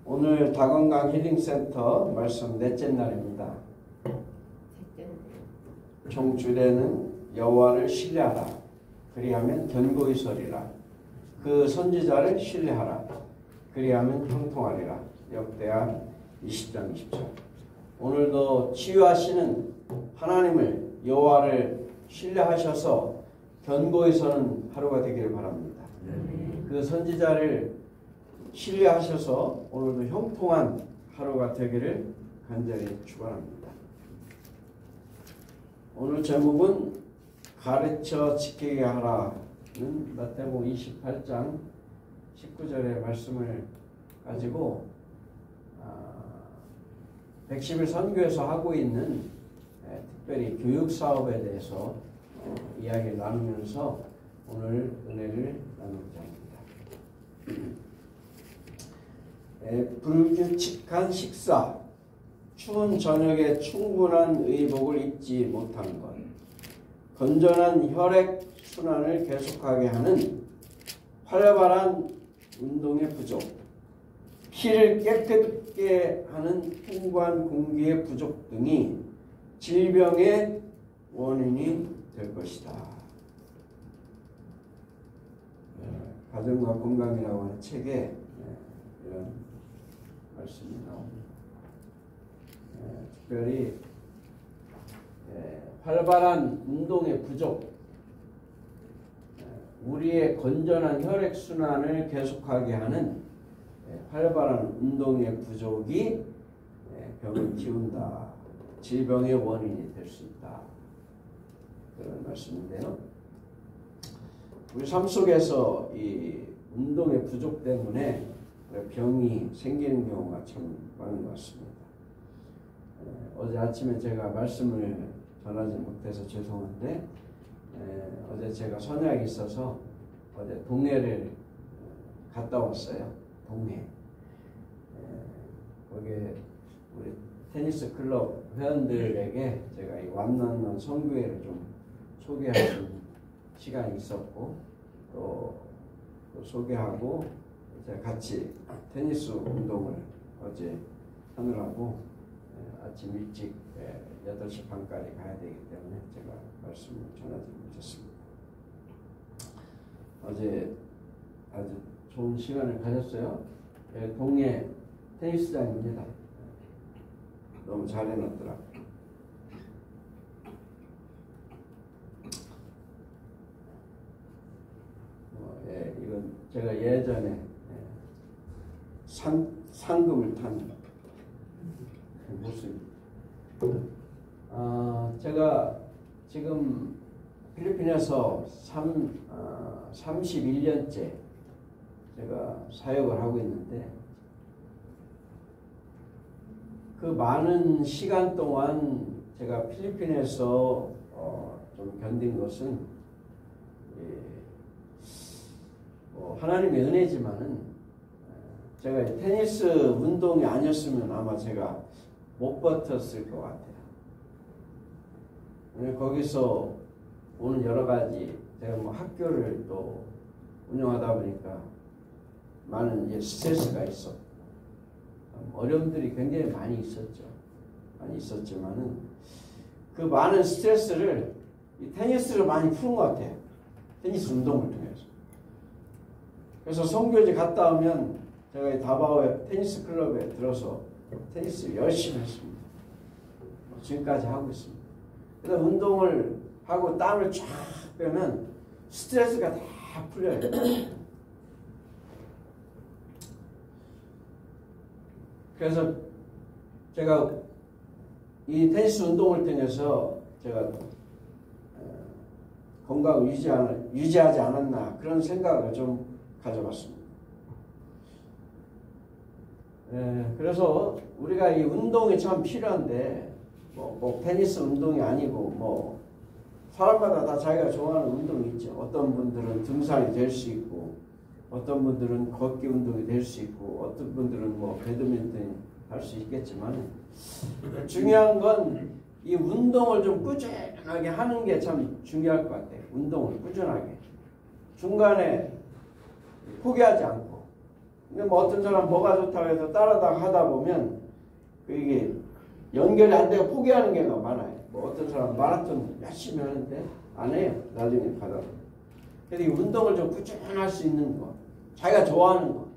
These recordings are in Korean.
오늘 다건강 힐링센터 말씀 넷째 날입니다. 총 주례는 여호와를 신뢰하라. 그리하면 견고히 서리라. 그 선지자를 신뢰하라. 그리하면 형통하리라. 역대하 20장 20절. 오늘도 치유하시는 하나님을 여호와를 신뢰하셔서 견고히 서는 하루가 되기를 바랍니다. 그 선지자를 신뢰하셔서 오늘도 형통한 하루가 되기를 간절히 축원합니다. 오늘 제목은 가르쳐 지키게 하라는 마태복음 28장 19절의 말씀을 가지고 110일 선교에서 하고 있는 특별히 교육 사업에 대해서 이야기를 나누면서 오늘 은혜를 나누고자 합니다. 불규칙한 식사, 추운 저녁에 충분한 의복을 입지 못하는 것, 건전한 혈액 순환을 계속하게 하는 활발한 운동의 부족, 피를 깨끗게 하는 풍부한 공기의 부족 등이 질병의 원인이 될 것이다. 가정과 건강이라고 하는 책에 이런 말씀이 나옵니다. 특별히 활발한 운동의 부족, 우리의 건전한 혈액순환을 계속하게 하는 활발한 운동의 부족이 병을 키운다. 질병의 원인이 될 수 있다. 그런 말씀인데요. 우리 삶 속에서 이 운동의 부족 때문에 병이 생기는 경우가 참 많은 것 같습니다. 어제 아침에 제가 말씀을 전하지 못해서 죄송한데 어제 제가 선약이 있어서 어제 동해를 갔다 왔어요. 동해. 거기에 우리 테니스 클럽 회원들에게 제가 이 완난난 선교회를 좀 소개하는 시간이 있었고 또 소개하고 제가 같이 테니스 운동을 어제 하느라고 아침 일찍 8시 반까지 가야 되기 때문에 제가 말씀을 전하지 못했습니다. 어제 아주 좋은 시간을 가졌어요. 동해 테니스장입니다. 너무 잘 해놨더라고요. 이건 제가 예전에 상금을 탄 모습입니다. 제가 지금 필리핀에서 31년째 제가 사역을 하고 있는데 그 많은 시간 동안 제가 필리핀에서 좀 견딘 것은 하나님의 은혜지만은 제가 테니스 운동이 아니었으면 아마 제가 못 버텼을 것 같아요. 거기서 오는 여러 가지 제가 뭐 학교를 또 운영하다 보니까 많은 이제 스트레스가 있었고 어려움들이 굉장히 많이 있었죠. 많이 있었지만은 그 많은 스트레스를 이 테니스로 많이 푸는 것 같아요. 테니스 운동을 통해서. 그래서 선교지 갔다 오면 제가 이 다바오의 테니스 클럽에 들어서 테니스 열심히 했습니다. 지금까지 하고 있습니다. 그래서 운동을 하고 땀을 쫙 빼면 스트레스가 다 풀려요. 그래서 제가 이 테니스 운동을 통해서 제가 건강을 유지하지 않았나 그런 생각을 좀 가져봤습니다. 그래서 우리가 이 운동이 참 필요한데 뭐 테니스 운동이 아니고 사람마다 다 자기가 좋아하는 운동이 있죠. 어떤 분들은 등산이 될 수 있고 어떤 분들은 걷기 운동이 될 수 있고 어떤 분들은 배드민턴 할 수 있겠지만 중요한 건 이 운동을 좀 꾸준하게 하는 게 참 중요할 것 같아요. 운동을 꾸준하게 중간에 포기하지 않고 근데 뭐 어떤 사람 뭐가 좋다고 해서 따라다가 하다 보면 이게 연결이 안 되고 포기하는 경우가 많아요. 뭐 어떤 사람 마라톤 열심히 하는데 안 해요. 나중에 가다 보면. 그래서 이 운동을 좀 꾸준할 수 있는 거, 자기가 좋아하는 거.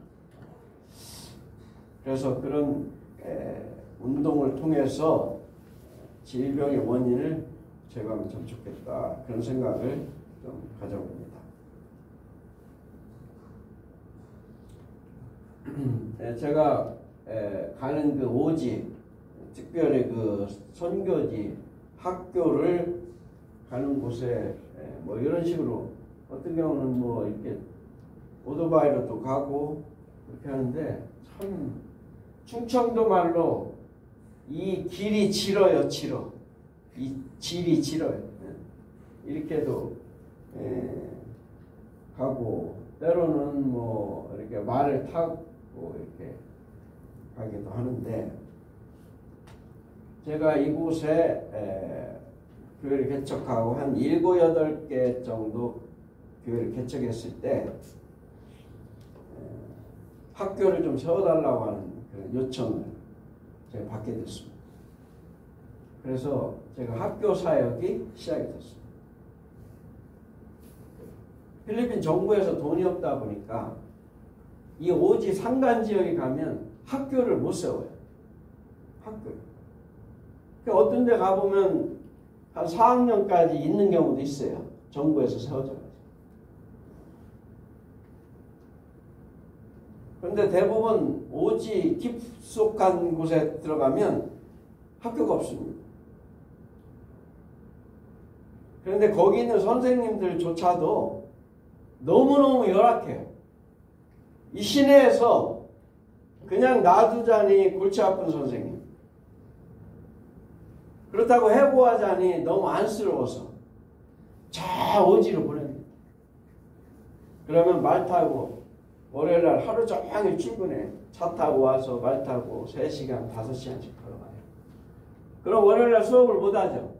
그래서 그런 운동을 통해서 질병의 원인을 제거하면 참 좋겠다. 그런 생각을 좀 가져봅니다. 제가 가는 그 오지, 특별히 그 선교지, 학교를 가는 곳에 뭐 이런 식으로 어떤 경우는 뭐 이렇게 오토바이로 또 가고 그렇게 하는데 참 충청도 말로 이 길이 길어요, 길어. 이 길이 길어요. 이렇게도 가고 때로는 뭐 이렇게 말을 타고 이렇게 가기도 하는데 제가 이곳에 교회를 개척하고 한 7, 8개 정도 교회를 개척했을 때 학교를 좀 세워달라고 하는 그런 요청을 제가 받게 됐습니다. 그래서 제가 학교 사역이 시작이 됐습니다. 필리핀 정부에서 돈이 없다 보니까 이 오지 산간 지역에 가면 학교를 못 세워요. 학교. 그러니까 어떤 데 가보면 한 4학년까지 있는 경우도 있어요. 정부에서 세워져가지고. 그런데 대부분 오지 깊숙한 곳에 들어가면 학교가 없습니다. 그런데 거기 있는 선생님들조차도 너무너무 열악해요. 이 시내에서 그냥 놔두자니 골치 아픈 선생님. 그렇다고 해고하자니 너무 안쓰러워서 저 오지로 보냅니다. 그러면 말 타고 월요일날 하루 종일 출근해. 차 타고 와서 말 타고 3시간, 5시간씩 걸어가요. 그럼 월요일날 수업을 못하죠.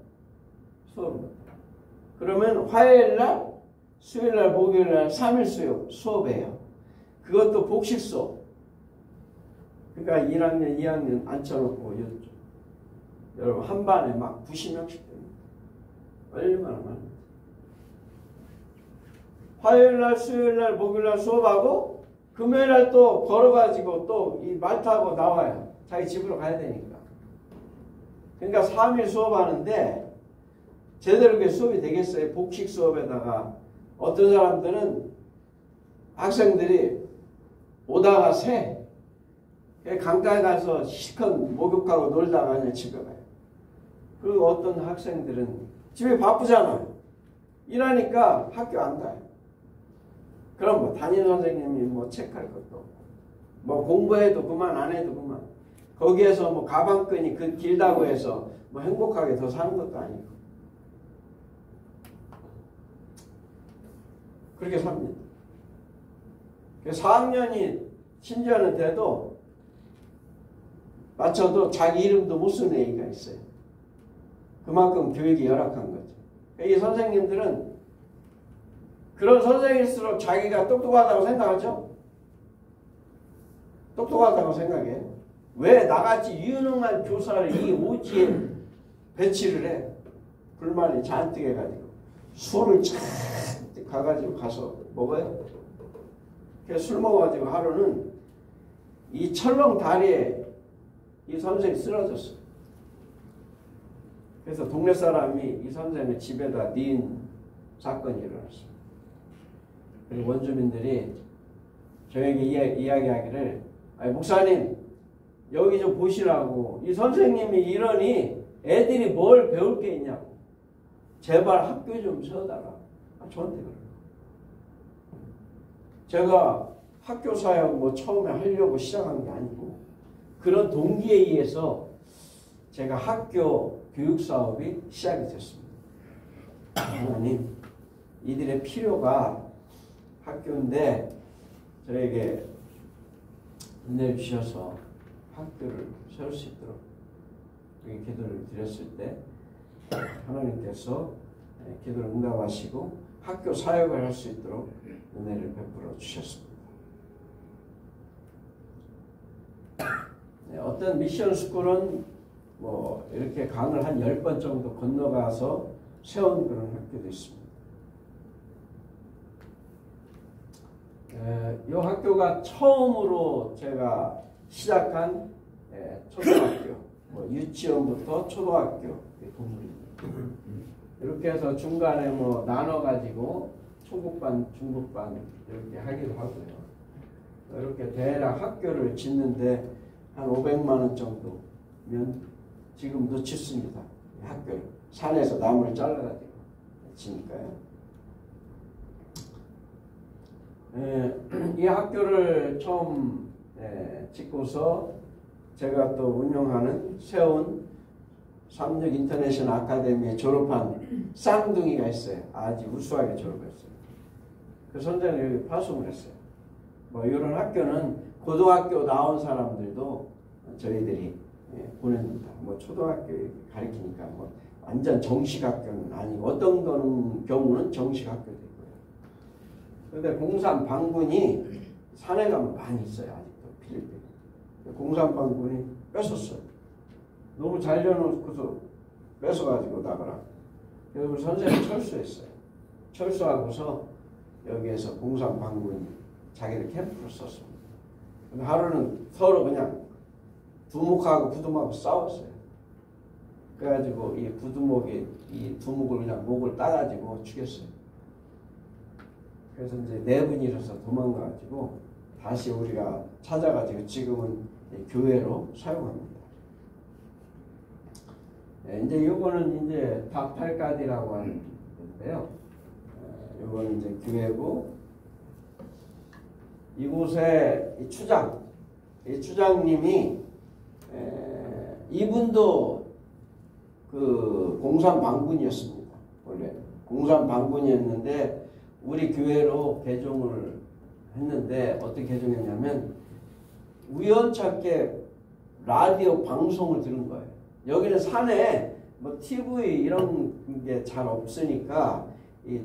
수업을 못해요. 그러면 화요일날, 수요일날, 목요일날 3일 수업이에요. 그것도 복식 수업. 그러니까 1학년, 2학년 앉혀놓고 여러분 한 반에 막 90명씩 됩니다. 얼마나 많아요. 화요일날, 수요일날, 목요일날 수업하고 금요일날 또 걸어가지고 또 이 말 타고 나와요. 자기 집으로 가야 되니까. 그러니까 3일 수업하는데 제대로 그게 수업이 되겠어요. 복식 수업에다가 어떤 사람들은 학생들이 오다가 새. 강가에 가서 실컷 목욕하고 놀다가 그냥 집에 가요. 그리고 어떤 학생들은 집에 바쁘잖아요. 일하니까 학교 안 가요. 그럼 뭐 담임 선생님이 뭐 체크할 것도 없고 뭐 공부해도 그만 안 해도 그만 거기에서 뭐 가방끈이 그 길다고 해서 뭐 행복하게 더 사는 것도 아니고 그렇게 삽니다. 4학년이 심지어는 돼도 맞춰도 자기 이름도 못 쓰는 애가 있어요. 그만큼 교육이 열악한 거죠. 이 선생님들은 그런 선생일수록 자기가 똑똑하다고 생각하죠? 똑똑하다고 생각해요. 왜 나같이 유능한 교사를 이 오지에 배치를 해? 불만이 잔뜩 해가지고 술을 쫙 가가지고 가서 먹어요. 그래서 술 먹어가지고 하루는 이 철렁 다리에 이 선생이 쓰러졌어요. 그래서 동네 사람이 이 선생을 집에다 닌 사건이 일어났어요. 그리고 원주민들이 저에게 이야기하기를 아니 목사님 여기 좀 보시라고 이 선생님이 이러니 애들이 뭘 배울 게 있냐고 제발 학교 좀 세워달라. 저한테 그래요. 제가 학교 사역 뭐 처음에 하려고 시작한 게 아니고 그런 동기에 의해서 제가 학교 교육 사업이 시작이 됐습니다. 하나님, 이들의 필요가 학교인데 저에게 은혜를 주셔서 학교를 세울 수 있도록 그렇게 기도를 드렸을 때 하나님께서 기도를 응답하시고 학교 사역을 할 수 있도록 은혜를 베풀어 주셨습니다. 어떤 미션 스쿨은 뭐 이렇게 강을 한 10번 정도 건너가서 세운 그런 학교도 있습니다. 이 학교가 처음으로 제가 시작한 초등학교, 뭐 유치원부터 초등학교 동물입니다. 이렇게 해서 중간에 뭐 나눠가지고 초급반, 중급반 이렇게 하기도 하고요. 이렇게 대략 학교를 짓는데 한 500만 원 정도면 지금도 짓습니다. 학교를 산에서 나무를 잘라가지고 짓니까요. 이 학교를 처음 짓고서 제가 또 운영하는 세운 삼육 인터내셔널 아카데미에 졸업한 쌍둥이가 있어요. 아주 우수하게 졸업했어요. 그 선생님이 여기 파송을 했어요. 뭐 이런 학교는 고등학교 나온 사람들도 저희들이 보냅니다. 뭐 초등학교 가르치니까 뭐 완전 정식 학교는 아니고 어떤 경우는 정식 학교도 있고요. 그런데 공산 반군이 산에 가면 많이 있어요. 아직도 필리핀. 공산 반군이 뺏었어요. 너무 잘려놓고서 뺏어가지고 나가라. 그래서 우리 선생님이 철수했어요. 철수하고서 여기에서 공산 반군이 자기들 캠프를 썼습니다. 하루는 서로 그냥 두목하고 부두목하고 싸웠어요. 그래가지고 이 부두목이 이 두목을 그냥 목을 따가지고 죽였어요. 그래서 이제 네 분이 일어서 도망가가지고 다시 우리가 찾아가지고 지금은 교회로 사용합니다. 이제 요거는 이제 닥탈가디라고 하는 건데요. 요거는 이제 교회고, 이곳에 이 추장님이 이분도 그 공산 반군이었습니다. 원래 공산 반군이었는데 우리 교회로 개종을 했는데 어떻게 개종했냐면 우연찮게 라디오 방송을 들은 거예요. 여기는 산에 뭐 TV 이런 게 잘 없으니까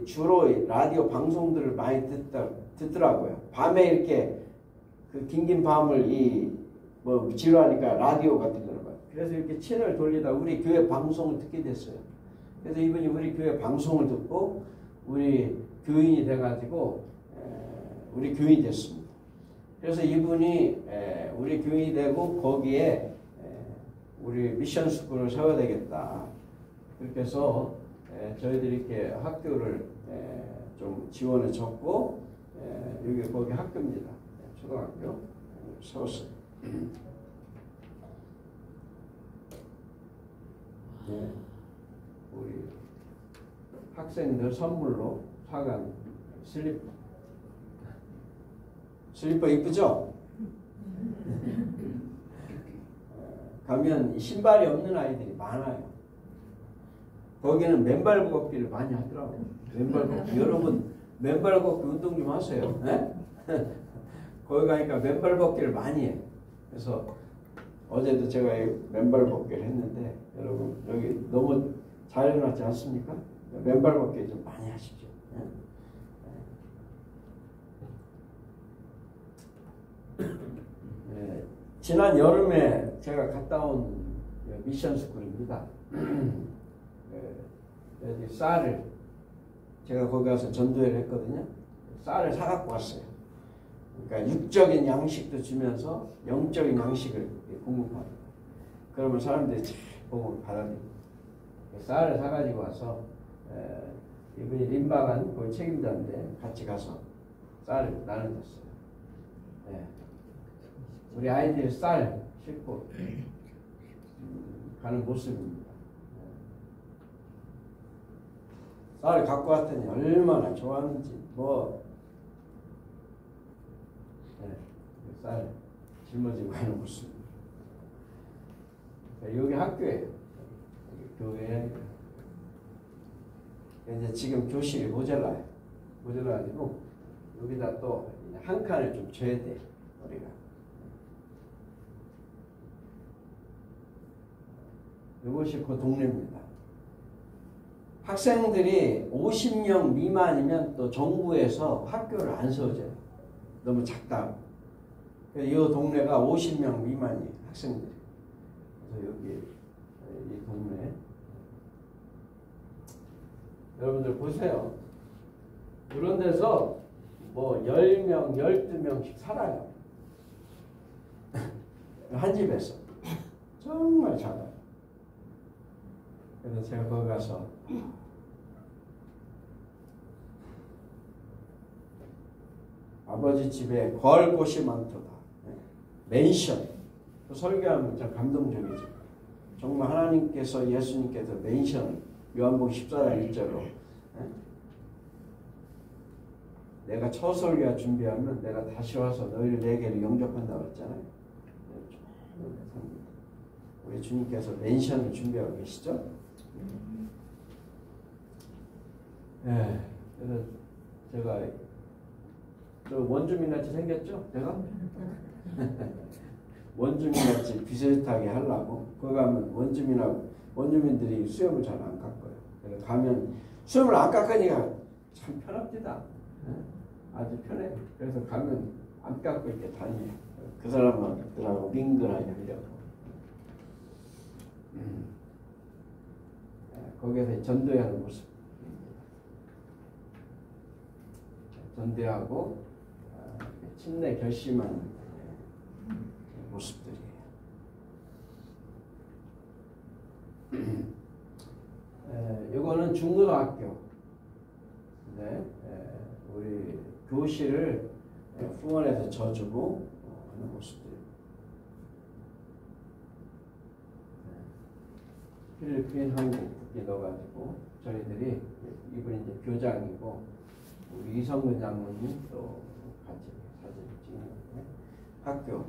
주로 라디오 방송들을 많이 듣더라고요. 밤에 이렇게 그 긴긴 밤을 뭐 지루하니까 라디오 같은 걸 봐요. 그래서 이렇게 채널 돌리다 우리 교회 방송을 듣게 됐어요. 그래서 이분이 우리 교회 방송을 듣고 우리 교인이 돼가지고 우리 교인이 됐습니다. 그래서 이분이 우리 교인이 되고 거기에 우리 미션 스쿨을 세워야 되겠다. 그렇게 해서 저희들이 이렇게 학교를 좀 지원을 줬고 여기 거기 학교입니다. 초등학교 세웠어요. 네, 우리 학생들 선물로 사간 슬리퍼 이쁘죠? 가면 신발이 없는 아이들이 많아요. 거기는 맨발 걷기를 많이 하더라고요. 맨발 걷기. 여러분 맨발 걷기 운동 좀 하세요. 네? 거기 가니까 맨발 걷기를 많이 해요. 그래서 어제도 제가 맨발 걷기를 했는데 여러분 여기 너무 잘 해놨지 않습니까? 맨발 걷기 좀 많이 하시죠. 네. 지난 여름에 제가 갔다 온 미션 스쿨입니다. 쌀을 제가 거기 가서 전도회를 했거든요. 쌀을 사갖고 왔어요. 그러니까 육적인 양식도 주면서 영적인 양식을 공급합니다. 그러면 사람들이 잘 복음을 받아들입니다. 쌀을 사가지고 와서 이분이 림바간 거기 책임자인데 같이 가서 쌀을 나눠줬어요. 네. 우리 아이들이 쌀 싣고 가는 모습입니다. 쌀을 갖고 왔더니 얼마나 좋아하는지 쌀 짊어지고 가는 모습입니다. 여기 학교예요. 여기 교회. 이제 지금 교실이 모자라요. 모자라가지고 여기다 또 한 칸을 좀 줘야 돼요. 우리가. 이것이 그 동네입니다. 학생들이 50명 미만이면 또 정부에서 학교를 안 세워줘요. 너무 작다. 이 동네가 50명 미만이 학생들이. 그래서 여기 이 동네 여러분들 보세요. 그런 데서 뭐 10명, 12명씩 살아요. 한 집에서. 정말 작아요. 그래서 제가 거기 가서 아버지 집에 거할 곳이 많도다. 맨션. 설교하면 참 감동적이죠. 정말 하나님께서 예수님께서 맨션 요한복음 14장 1절로 내가 첫 설교가 준비하면 내가 다시 와서 너희를 내게로 영접한다고 했잖아요. 우리 주님께서 맨션을 준비하고 계시죠? 네, 그래서 제가 저 원주민같이 생겼죠? 제가? 원주민같이 비슷하게 하려고 거기 가면 원주민들이 수염을 잘 안 깎아요. 그래서 가면 수염을 안 깎으니까 참 편합니다. 아주 편해. 그래서 가면 안 깎고 이렇게 다녀요. 그 사람들하고 민근하게 하려고. 거기에서 전도하는 모습. 전도하고 침례 결심하는 모습들이에요. 이거는 중고등학교. 네, 우리 교실을 후원해서 져주고 하는 모습들. 필리핀, 한국 국기 넣어가지고 저희들이 이분이 이제 교장이고 우리 이성근 장로님 또 같이 사진 찍는 건데 학교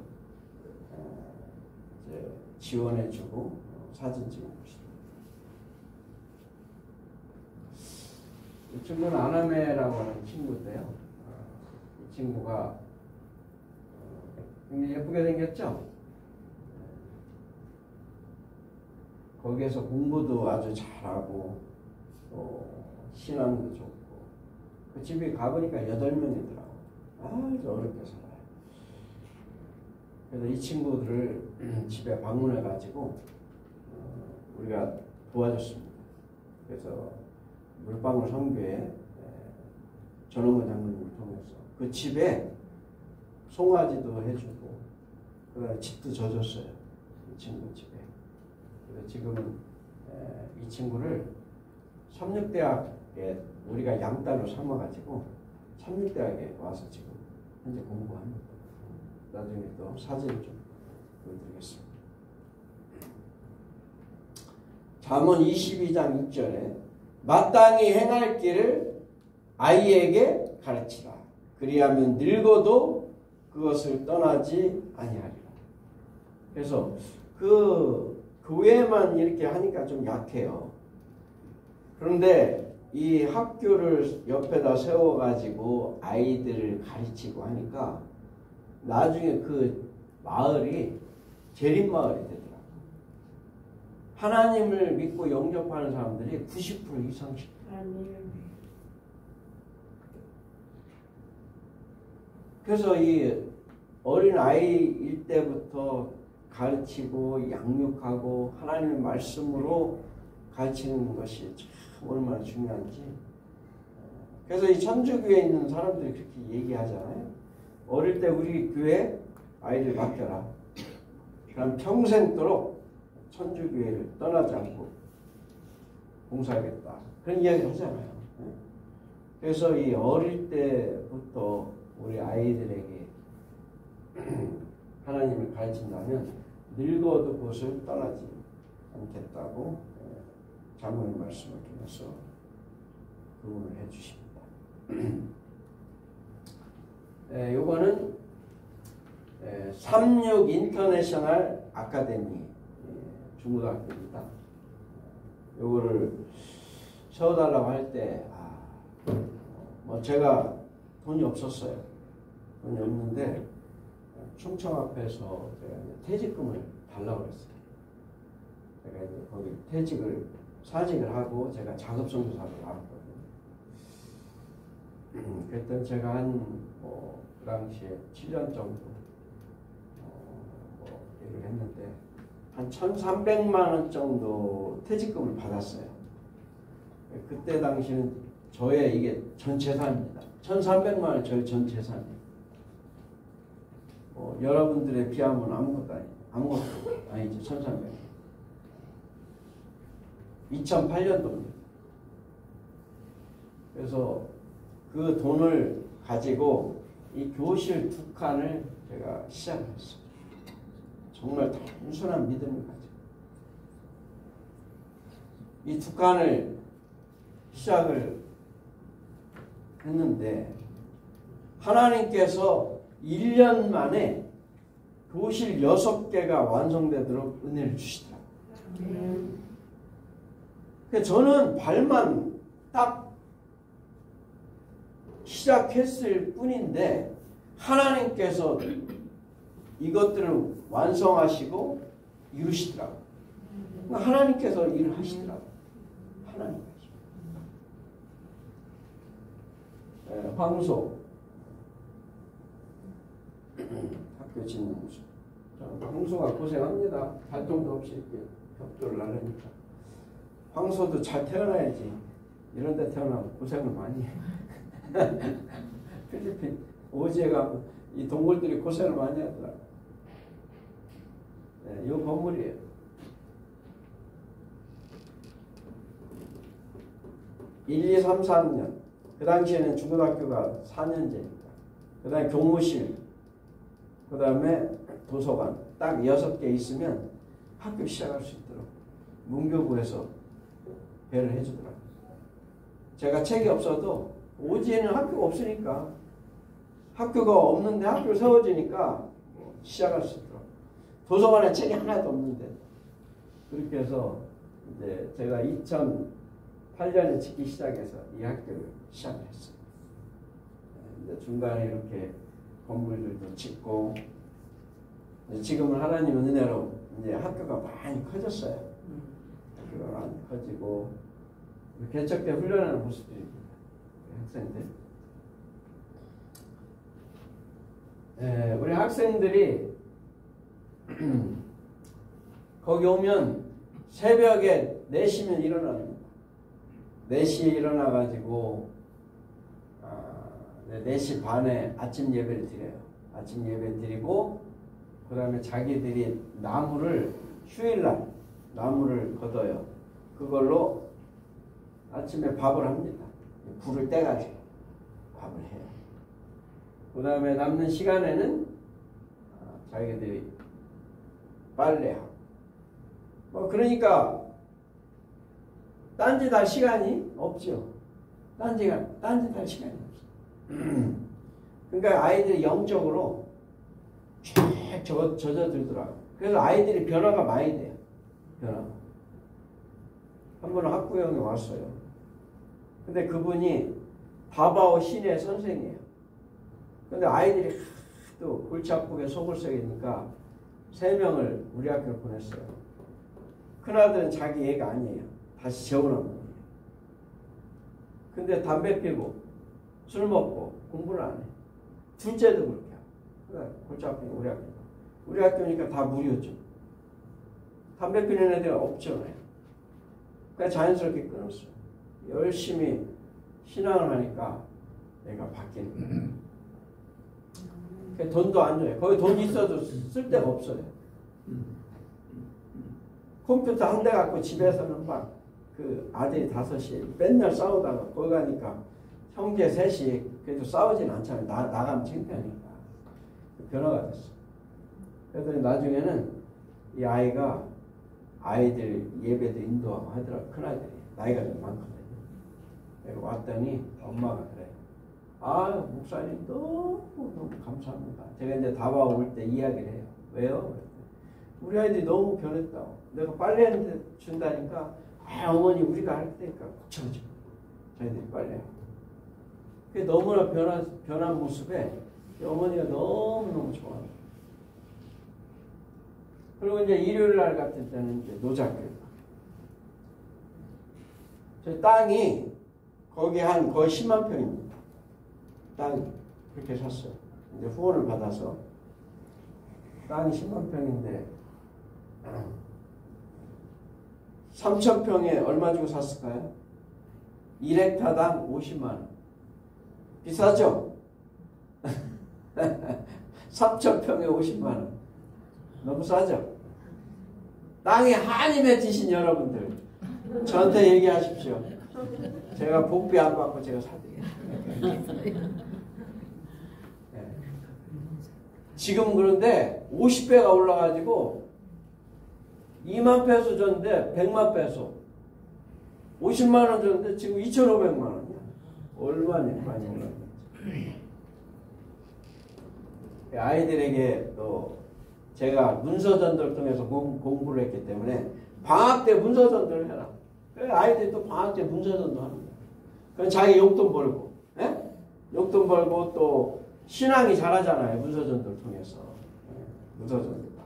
이제 지원해주고 사진 찍는 것입니다. 이 친구는 아나메라고 하는 친구인데요. 이 친구가 굉장히 예쁘게 생겼죠? 거기에서 공부도 아주 잘하고 또 신앙도 좋고 그 집에 가보니까 8명이더라고. 아주 어렵게 살아요. 그래서 이 친구들을 집에 방문해가지고 우리가 도와줬습니다. 그래서 물방울 선교회 전원근 장로님을 통해서 그 집에 송아지도 해주고 그다음에 집도 져줬어요. 이 친구 집에. 그래서 지금은 이 친구를 삼육대학에 우리가 양딸로 삼아가지고 삼육대학에 와서 지금 현재 공부합니다. 나중에 또 사진을 좀 보여드리겠습니다. 잠언 22장 6절에 마땅히 행할 길을 아이에게 가르치라. 그리하면 늙어도 그것을 떠나지 아니하리라. 그래서 그 교회만 이렇게 하니까 좀 약해요. 그런데 이 학교를 옆에다 세워가지고 아이들을 가르치고 하니까 나중에 그 마을이 재림마을이 되더라고요. 하나님을 믿고 영접하는 사람들이 90% 이상씩. 그래서 이 어린 아이일 때부터 가르치고 양육하고 하나님의 말씀으로 가르치는 것이 참 얼마나 중요한지. 그래서 이 천주교에 있는 사람들이 그렇게 얘기하잖아요. 어릴 때 우리 교회 아이를 맡겨라. 그럼 평생도록 천주교회를 떠나지 않고 봉사하겠다. 그런 이야기를 하잖아요. 그래서 이 어릴 때부터 우리 아이들에게 하나님을 가르친다면 늙어도 그것을 떠나지 않겠다고 장로님 말씀을 통해서 교훈을 해주십니다. 요거는 36 인터내셔널 아카데미 중고등학교입니다. 요거를 세워달라고 할 때 뭐 제가 돈이 없었어요. 돈이 없는데 충청 앞에서 제가 퇴직금을 달라고 했어요. 제가 이제 거기 사직을 하고 제가 작업선교사로 나왔거든요. 그랬더니 제가 그 당시에 7년 정도 한 1,300만 원 정도 퇴직금을 받았어요. 그때 당시는 저의 이게 전 재산입니다. 1,300만 원 저의 전 재산이에요. 여러분들에 비하면 아무것도 아니에요. 아무것도 아니죠. 1,300만 원. 2008년도입니다. 그래서 그 돈을 가지고 이 교실 2칸을 제가 시작했어요. 정말 단순한 믿음을 가지고 이 2칸을 시작을 했는데 하나님께서 1년 만에 교실 6개가 완성되도록 은혜를 주시더라고요. 저는 발만 딱 시작했을 뿐인데 하나님께서 이것들을 완성하시고 이루시더라고요. 하나님께서 일을 하시더라고요. 하나님께서. 황소 학교 짓는 모습. 황소가 고생합니다. 발동도 없이 이렇게 벽돌을 나르니까. 황소도 잘 태어나야지. 이런 데 태어나면 고생을 많이 해. 필리핀 오지에 가면 이 동물들이 고생을 많이 하더라고요. 네, 이 건물이에요. (1, 2, 3, 4학년) 그 당시에는 중고등학교가 4년제입니다. 그 다음에 교무실, 그 다음에 도서관 딱 6개 있으면 학교 시작할 수 있도록 문교부에서 배를 해주더라고요. 제가 책이 없어도 오지에는 학교가 없으니까 학교가 없는데 학교를 세워지니까 시작할 수 있도록 도서관에 책이 하나도 없는데 그렇게 해서 이제 제가 2008년에 짓기 시작해서 이 학교를 시작했어요. 이제 중간에 이렇게 건물들도 짓고 지금은 하나님의 은혜로 이제 학교가 많이 커졌어요. 학교가 많이 커지고 개척 때 훈련하는 모습들입니다. 학생들. 우리 학생들이 거기 오면 새벽에 4시면 일어납니다. 4시에 일어나가지고 4시 반에 아침 예배를 드려요. 아침 예배 드리고 그 다음에 자기들이 나무를 휴일날 나무를 걷어요. 그걸로 아침에 밥을 합니다. 불을 떼가지고 밥을 해요. 그 다음에 남는 시간에는 자기들이 빨래하고 그러니까 딴짓 할 시간이 없죠. 딴짓 할 시간이 없어요. 그러니까 아이들이 영적으로 쫙 젖어들더라고요. 그래서 아이들이 변화가 많이 돼요. 변화가. 한 번은 학부형이 왔어요. 근데 그분이 다바오 시내 선생이에요. 근데 아이들이 또 골치 아프게 속을 썩이니까 3명을 우리 학교로 보냈어요. 큰아들은 자기 애가 아니에요. 다시 재혼한 거예요. 근데 담배 피고 술 먹고 공부를 안 해. 둘째도 그렇게 하고. 그러니까 골치 아프니까 우리 학교. 우리 학교니까 다 무료죠. 담배 피는 애들 없잖아요. 그러니까 자연스럽게 끊었어요. 열심히 신앙을 하니까 내가 바뀌는 거예요. 그러니까 돈도 안 줘요. 거기 돈 있어도 쓸 데가 없어요. 컴퓨터 한 대 갖고 집에서는 막 그 아들이 5이 맨날 싸우다가 거기 가니까 형제 3이 그래도 싸우진 않잖아요. 나가면 창피하니까. 변화가 됐어. 그랬더니 나중에는 이 아이가 아이들 예배도 인도하고 하더라고. 큰아들이 나이가 좀 많거든요. 내가 왔더니 엄마가 그래요. 아, 목사님 너무 감사합니다. 제가 이제 다바 올 때 이야기를 해요. 왜요? 우리 아이들이 너무 변했다고. 내가 빨래 준다니까 아, 어머니 우리가 할 테니까 고쳐줘. 저희들이 빨래하고. 그게 너무나 변한 모습에 어머니가 너무너무 좋아요. 그리고 이제 일요일 날 같은 때는 이제 노자교육. 저 땅이 거기 한 거의 10만 평입니다. 땅 그렇게 샀어요. 이제 후원을 받아서 땅이 10만 평인데 3,000평에 얼마 주고 샀을까요? 1헥타당 50만 원. 비싸죠? 3,000평에 50만 원. 너무 싸죠? 땅에 한이 맺히신 여러분들, 저한테 얘기하십시오. 제가 복비 안 받고 제가 사드릴게요. 지금 그런데 50배가 올라가지고 2만 페소 줬는데 100만 페소, 50만 원 줬는데 지금 2,500만 원이야. 얼마나 많이 올랐는지. 아이들에게 또 제가 문서전도를 통해서 공부를 했기 때문에 방학 때 문서전도를 해라. 아이들이 또 방학 때 문서전도 하는 거야. 그럼 자기 용돈 벌고, 예? 용돈 벌고 또 신앙이 자라잖아요. 문서전도를 통해서. 문서전도가.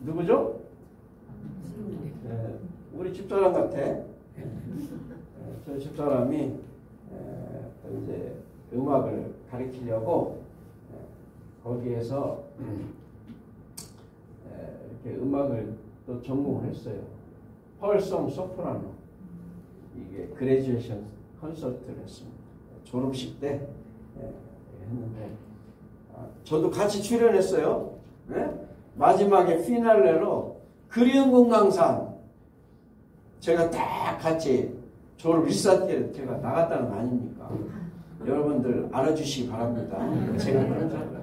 누구죠? 우리 집사람 같아. 저 집사람이 이제 음악을 가르치려고 거기에서 이렇게 음악을 또 전공을 했어요. 펄송 소프라노. 이게 그레듀에이션 컨설트를 했습니다. 졸업식 때 했는데 저도 같이 출연했어요. 네? 마지막에 피날레로 그리운 공강산 제가 딱 같이 졸업 리사티에 제가 나갔다는 거 아닙니까? 여러분들 알아주시기 바랍니다. 제가 그런 사람.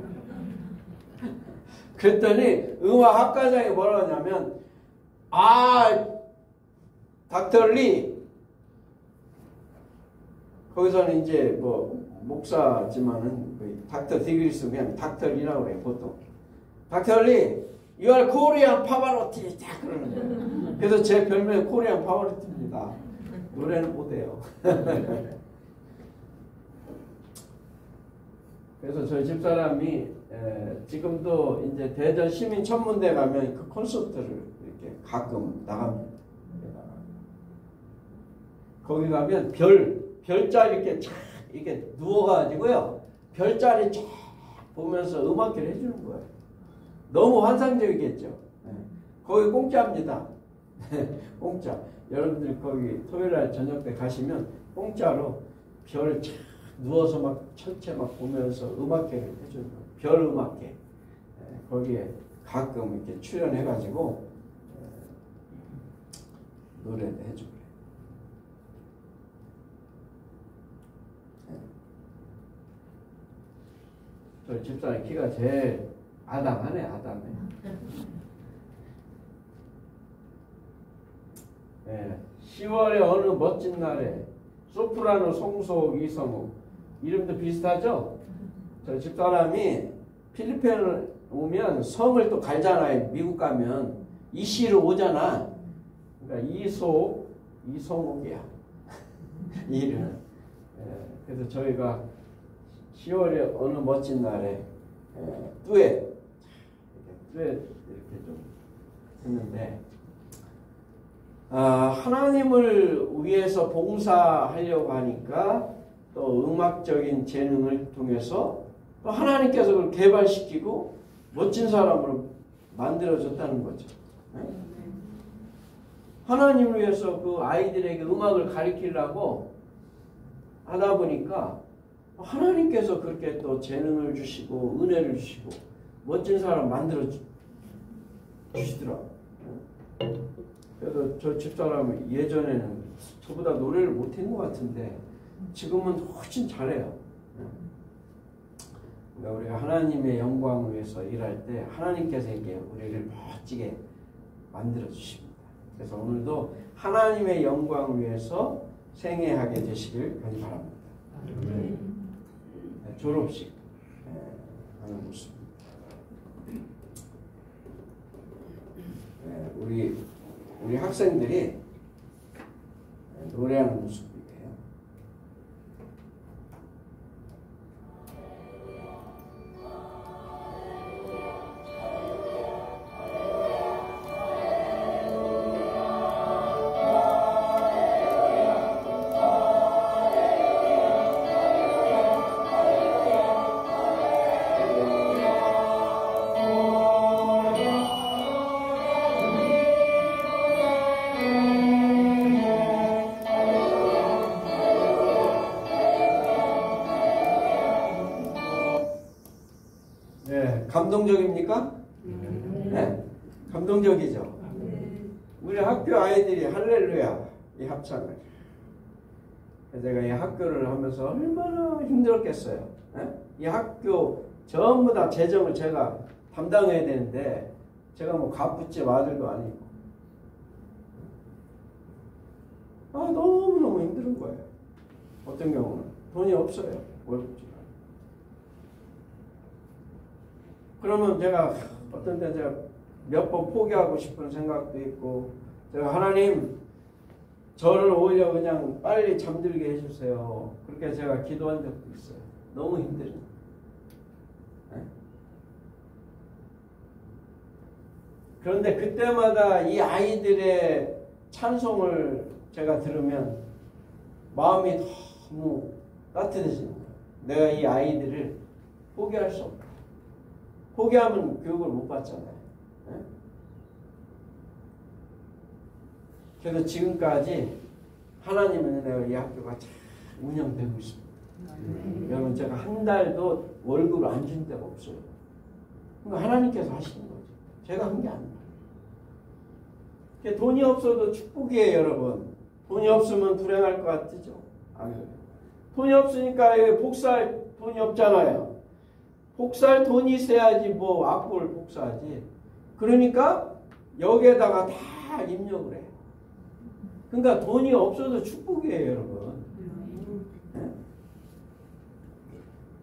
그랬더니 음악학과장이 뭐라 하냐면 닥터 리 거기서는 이제 뭐 목사지만은 닥터 디그리스 그냥 닥터 리라고 그래요 보통. 닥터 리 You are Korean Pavarotti 딱 그러는 거예요. 그래서 제 별명이 코리안 파바로티입니다. 노래는 못해요. 그래서 저희 집사람이 지금도 이제 대전 시민 천문대 가면 그 콘서트를 이렇게 가끔 나갑니다. 거기 가면 별자리 이렇게 쫙 이렇게 누워가지고요. 별자리 쫙 보면서 음악회를 해주는 거예요. 너무 환상적이겠죠. 거기 공짜입니다. 공짜. 여러분들이 거기 토요일날 저녁 때 가시면 공짜로 별 쫙 누워서 막 천체 막 보면서 음악회를 해주는 거예요. 별 음악회. 거기에 가끔 이렇게 출연해가지고 노래도 해주고 그래요. 저 집사람 키가 제일 아담하네, 아담해. 네. 10월의 어느 멋진 날에 소프라노 송소옥 이성우 이름도 비슷하죠? 저 집사람이 필리핀을 오면 성을 또 갈잖아요. 미국 가면 이시로 오잖아. 그러니까 이성욱이야. 이름. 그래서 저희가 10월의 어느 멋진 날에 듀엣 이렇게 좀 했는데 하나님을 위해서 봉사하려고 하니까 또 음악적인 재능을 통해서 또 하나님께서 그걸 개발시키고 멋진 사람으로 만들어줬다는 거죠. 하나님을 위해서 그 아이들에게 음악을 가르치려고 하다 보니까 하나님께서 그렇게 또 재능을 주시고 은혜를 주시고 멋진 사람 만들어 주시더라고요. 그래서 저 집사람은 예전에는 저보다 노래를 못한 것 같은데 지금은 훨씬 잘해요. 그러니까 우리가 하나님의 영광을 위해서 일할 때 하나님께서 이렇게 우리를 멋지게 만들어 주십니다. 그래서 오늘도 하나님의 영광을 위해서 생애하게 되시길 간절히 바랍니다. 졸업식 하는 모습입니다. 우리 학생들이 노래하는 모습이에요. 네, 감동적입니까? 네? 감동적이죠. 우리 학교 아이들이 할렐루야 이 합창을. 제가 이 학교를 하면서 얼마나 힘들었겠어요. 네? 이 학교 전부 다 재정을 제가 담당해야 되는데 제가 뭐 갑부집 아들도 아니고 너무너무 힘든 거예요. 어떤 경우는 돈이 없어요. 월급주가. 그러면 제가 어떤 때 제가 몇 번 포기하고 싶은 생각도 있고 제가 하나님 저를 오히려 그냥 빨리 잠들게 해주세요. 그렇게 제가 기도한 적도 있어요. 너무 힘들어요. 네? 그런데 그때마다 이 아이들의 찬송을 제가 들으면 마음이 너무 따뜻해지는 거예요. 내가 이 아이들을 포기할 수 없다. 포기하면 교육을 못 받잖아요. 네? 그래서 지금까지 하나님의 은혜로 이 학교가 잘 운영되고 있습니다. 여러분 제가 한 달도 월급을 안 준 데가 없어요. 그러니까 하나님께서 하시는 거죠. 제가 한 게 아니에요. 돈이 없어도 축복이에요, 여러분. 돈이 없으면 불행할 것 같죠? 아니요. 돈이 없으니까 복사할 돈이 없잖아요. 복사할 돈이 있어야지 뭐 악보를 복사하지. 그러니까 여기에다가 다 입력을 해요. 그러니까 돈이 없어도 축복이에요, 여러분. 네?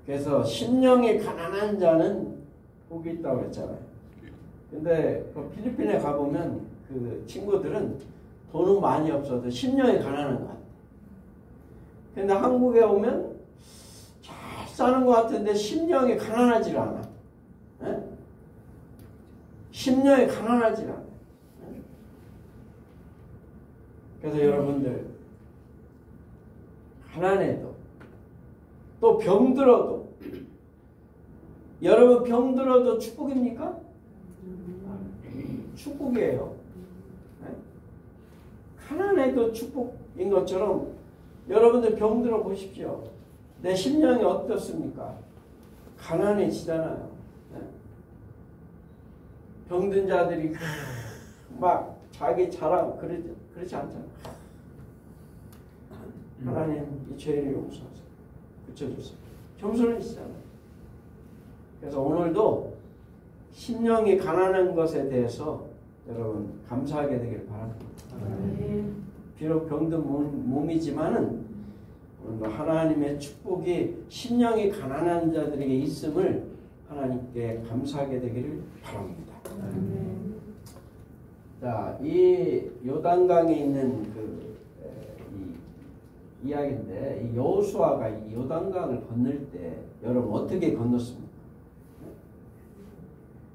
그래서 심령이 가난한 자는 복이 있다고 했잖아요. 근데 그 필리핀에 가보면 그 친구들은 돈은 많이 없어도 심령이 가난한 것 같아요. 근데 한국에 오면 잘 사는 것 같은데 심령이 가난하지 않아. 네? 심령이 가난하지 않아. 네? 그래서 여러분들 가난해도 또 병들어도 여러분 병들어도 축복입니까? 축복이에요. 네? 가난해도 축복인 것처럼 여러분들 병들어 보십시오. 내 심령이 어떻습니까? 가난해지잖아요. 네? 병든 자들이 막 자기 자랑 그렇지 않잖아요. 하나님 이 죄를 용서하세요. 고쳐주세요. 겸손해지잖아요. 그래서 오늘도 심령이 가난한 것에 대해서 여러분 감사하게 되길 바랍니다. 비록 병든 몸이지만은 오늘도 하나님의 축복이 심령이 가난한 자들에게 있음을 하나님께 감사하게 되기를 바랍니다. 자, 이 요단강에 있는 이 이야기인데 이 여호수아가 이 요단강을 건널 때 여러분 어떻게 건넜습니까?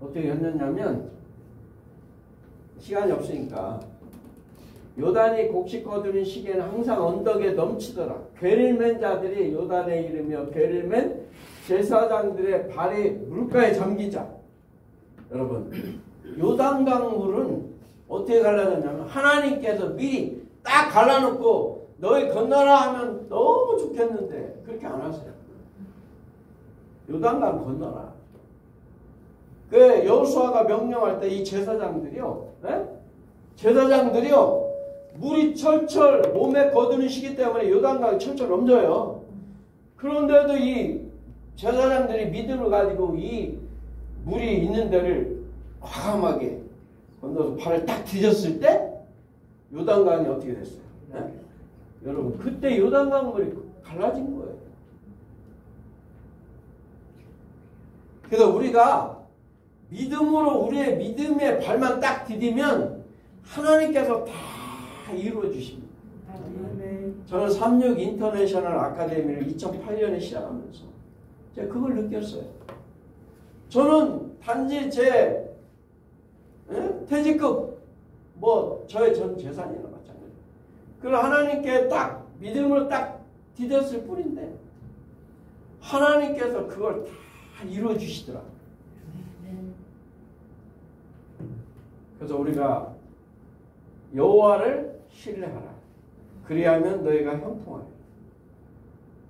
어떻게 건넜냐면 시간이 없으니까 요단이 곡식 거두는 시기에는 항상 언덕에 넘치더라. 괴를 맨 자들이 요단에 이르며 괴를 맨 제사장들의 발이 물가에 잠기자. 여러분 요단강 물은 어떻게 갈라졌냐면 하나님께서 미리 딱 갈라놓고 너희 건너라 하면 너무 좋겠는데 그렇게 안 하세요. 요단강 건너라. 그 여호수아가 명령할 때 이 제사장들이요, 네? 제사장들이요, 물이 철철 몸에 거두는 시기 때문에 요단강이 철철 넘쳐요. 그런데도 이 제사장들이 믿음을 가지고 이 물이 있는 데를 과감하게 건너서 발을 딱 디뎠을 때 요단강이 어떻게 됐어요? 네? 여러분 그때 요단강 물이 갈라진 거예요. 그래서 우리가 믿음으로 우리의 믿음의 발만 딱 디디면 하나님께서 다 이루어 주십니다. 저는 36 인터내셔널 아카데미를 2008년에 시작하면서 제가 그걸 느꼈어요. 저는 단지 제 퇴직금 저의 전 재산이나 마찬가지예요. 그걸 하나님께 딱 믿음으로 딱 디뎠을 뿐인데 하나님께서 그걸 다 이루어 주시더라고요. 그래서 우리가 여호와를 신뢰하라. 그리하면 너희가 형통하리라.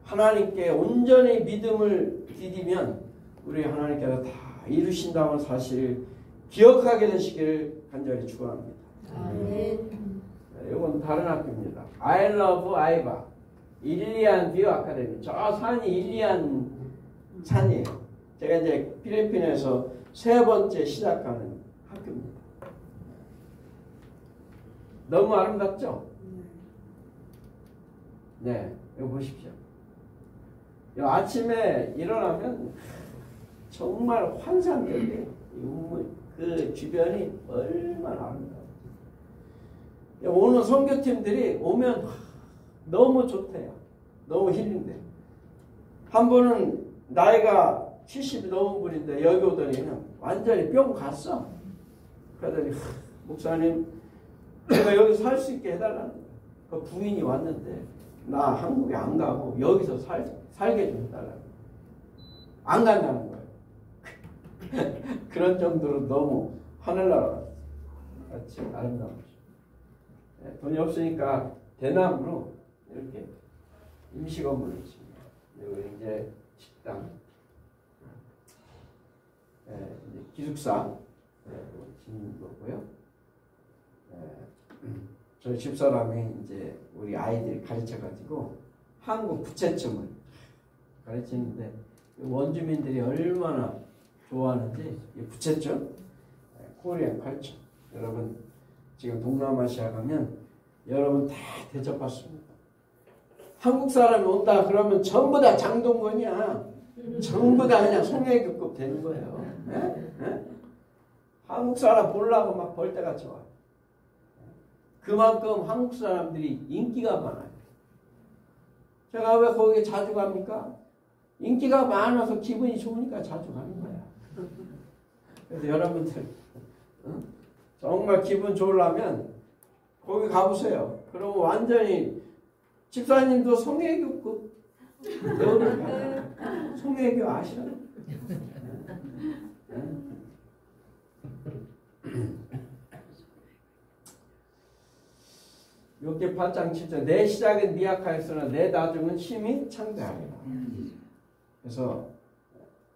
하나님께 온전히 믿음을 디디면 우리 하나님께서 다 이루신다는 사실을 기억하게 되시기를 간절히 축원합니다. 이건 다른 학교입니다. I love 아이바 일리안 뷰 아카데미. 저 산이 일리안 산이에요. 제가 이제 필리핀에서 세 번째 시작하는 학교입니다. 너무 아름답죠? 네, 이거 보십시오. 아침에 일어나면 정말 환상적이에요. 그 주변이 얼마나 아름다워요. 오는 선교팀들이 오면 너무 좋대요. 너무 힐링돼. 한 분은 나이가 70이 넘은 분인데 여기 오더니 그냥 완전히 뿅 갔어. 그러더니 목사님 제가 여기 살 수 있게 해달라는 거예요. 그 부인이 왔는데 나 한국에 안 가고 여기서 살게 좀 해달라는 거예요. 안 간다는 거예요. 그런 정도로 너무 하늘나라 같이 아름다운 거죠. 돈이 없으니까 대나무로 이렇게 임시 건물을 짓습니다. 여기 이제 식당, 이제 기숙사 짓는 거고요. 저희 집사람이 이제 우리 아이들 가르쳐가지고 한국 부채춤을 가르치는데 원주민들이 얼마나 좋아하는지 이 부채춤, 코리안 칼춤. 여러분 지금 동남아시아 가면 여러분 다 대접받습니다. 한국 사람이 온다 그러면 전부 다 장동건이야. 전부 다 그냥 송혜교급 되는 거예요. 네? 한국 사람 보려고 막 벌떼같이 와요. 그만큼 한국 사람들이 인기가 많아요. 제가 왜 거기에 자주 갑니까? 인기가 많아서 기분이 좋으니까 자주 가는 거야. 그래서 여러분들 정말 기분 좋으려면 거기 가보세요. 그러면 완전히 집사님도 송혜교급 배우니까 송혜교 아시나요? 욥기 8장 7절 내 시작은 미약하였으나 내 나중은 심히 창대하리라. 그래서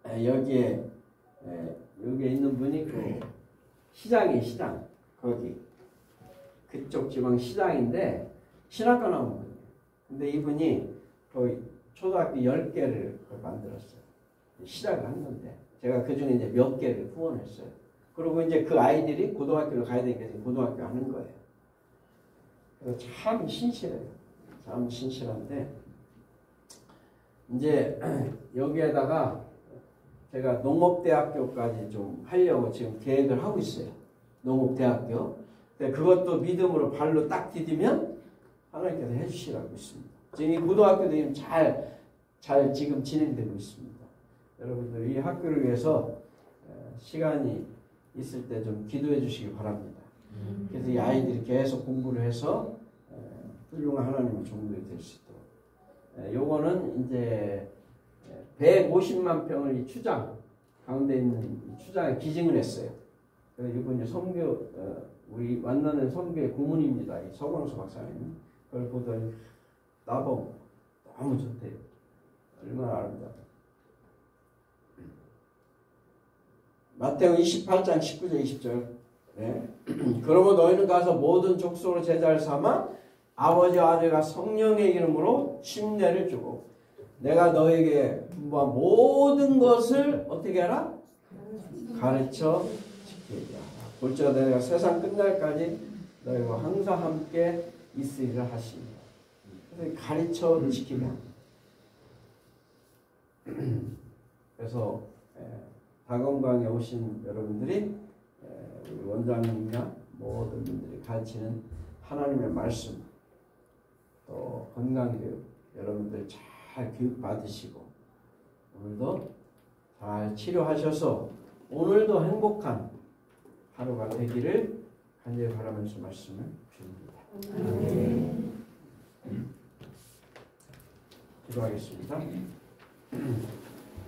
여기에 있는 분이 그 시장 거기 그쪽 지방 시장인데 신학과 나온 분이에요. 근데 이분이 거의 초등학교 10개를 만들었어요. 시작을 한 건데 제가 그 중에 이제 몇 개를 후원했어요. 그리고 이제 그 아이들이 고등학교를 가야 되니까 고등학교 하는 거예요. 그래서 참 신실해요. 참 신실한데 이제 여기에다가 제가 농업대학교까지 좀 하려고 지금 계획을 하고 있어요. 농업대학교. 근데 그것도 믿음으로 발로 딱 디디면 하나님께서 해주시라고 있습니다. 지금 이 고등학교도 지금 잘 지금 진행되고 있습니다. 여러분들 이 학교를 위해서 시간이 있을 때 좀 기도해 주시기 바랍니다. 그래서 이 아이들이 계속 공부를 해서 훌륭한 하나님의 종들이 될 수 있도록. 요거는 이제 150만 평을 이 추장 가운데 있는 이 추장에 기증을 했어요. 그래서 이분이 선교 우리 만나는 선교의 고문입니다. 이 서광수 박사님. 그걸 보더니 나보고 너무 좋대요. 얼마나 아름다워. 마태오 28장 19절 20절. 네. 그러므로 너희는 가서 모든 족속으로 제자를 삼아 아버지와 아들과 성령의 이름으로 침례를 주고 내가 너에게 분부한 모든 것을 어떻게 하라? 가르쳐 지키게 하라. 볼지어다 내가 세상 끝날까지 너희와 항상 함께 있으리라 하시니라. 그래서 가르쳐 지키게 합니다. 그래서 다건강에 오신 여러분들이 우리 원장님이나 모든 분들이 가르치는 하나님의 말씀 또 건강교육 여러분들 잘 교육 받으시고 오늘도 잘 치료하셔서 오늘도 행복한 하루가 되기를 간절히 바라면서 말씀을 드립니다. 기도하겠습니다.